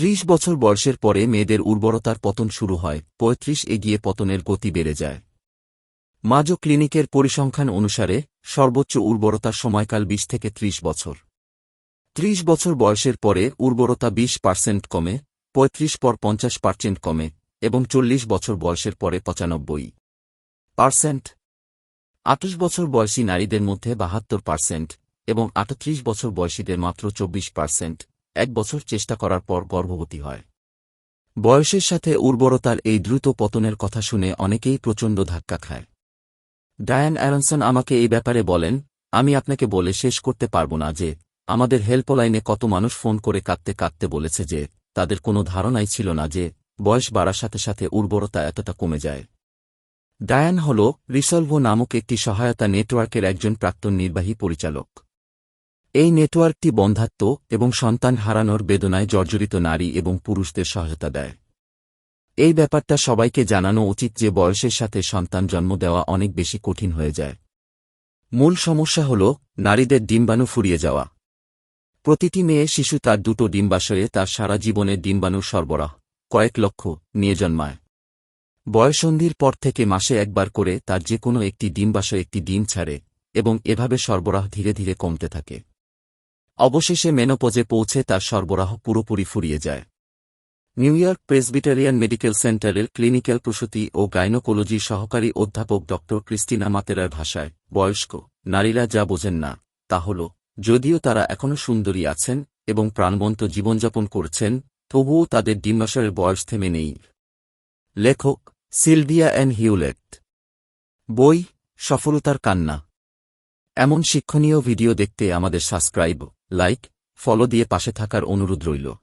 ৩০ বছর বয়সের পরে মেয়েদের উর্বরতার পতন শুরু হয়, ৩৫ এগিয়ে পতনের গতি বেড়ে যায়। মাজো ক্লিনিকের পরিসংখ্যান অনুসারে সর্বোচ্চ উর্বরতার সময়কাল ২০ থেকে ৩০ বছর। ৩০ বছর বয়সের পরে উর্বরতা ২০% কমে, ৩৫ পর ৫০% কমে এবং ৪০ বছর বয়সের পরে ৯৫%। ২৮ বছর বয়সী নারীদের মধ্যে ৭২% এবং ৩৮ বছর বয়সীদের মাত্র ২৪%। ১ বছর চেষ্টা করার পর গর্ভবতী হয়। বয়সের সাথে উর্বরতার এই দ্রুত পতনের কথা শুনে অনেকেই প্রচণ্ড ধাক্কা খায়। ডায়ান অ্যারনসন আমাকে এই ব্যাপারে বলেন, আমি আপনাকে বলে শেষ করতে পারব না যে আমাদের হেল্পলাইনে কত মানুষ ফোন করে কাঁদতে কাঁদতে বলেছে যে তাদের কোনো ধারণাই ছিল না যে বয়স বাড়ার সাথে সাথে উর্বরতা এতটা কমে যায়। ডায়ান হল রিসলভো নামক একটি সহায়তা নেটওয়ার্কের একজন প্রাক্তন নির্বাহী পরিচালক। এই নেটওয়ার্কটি বন্ধ্যাত্ব এবং সন্তান হারানোর বেদনায় জর্জরিত নারী এবং পুরুষদের সহায়তা দেয়। এই ব্যাপারটা সবাইকে জানানো উচিত যে বয়সের সাথে সন্তান জন্ম দেওয়া অনেক বেশি কঠিন হয়ে যায়। মূল সমস্যা হল নারীদের ডিম্বাণু ফুরিয়ে যাওয়া। প্রতিটি মেয়ে শিশু তার দুটো ডিম্বাশয়ে তার সারা জীবনের ডিম্বাণুর সরবরাহ কয়েক লক্ষ নিয়ে জন্মায়। বয়ঃসন্ধির পর থেকে মাসে একবার করে তার যে কোনো একটি ডিম্বাশয় একটি ডিম ছাড়ে এবং এভাবে সরবরাহ ধীরে ধীরে কমতে থাকে। অবশেষে মেনোপজে পৌঁছে তার সরবরাহ পুরোপুরি ফুরিয়ে যায়। নিউ ইয়র্ক প্রেসবিটেরিয়ান মেডিকেল সেন্টারের ক্লিনিক্যাল প্রসূতি ও গাইনোকোলজি সহকারী অধ্যাপক ড ক্রিস্টিনা মাতেরার ভাষায়, বয়স্ক নারীরা যা বোঝেন না তা হল, যদিও তারা এখনও সুন্দরী আছেন এবং প্রাণবন্ত জীবনযাপন করছেন, তবুও তাদের ডিম্বাশয়ের বয়স থেমে নেই। লেখক সিলভিয়া এন হিউলেট। বই সফলতার কান্না। এমন শিক্ষণীয় ভিডিও দেখতে আমাদের সাবস্ক্রাইব, লাইক, ফলো দিয়ে পাশে থাকার অনুরোধ রইল।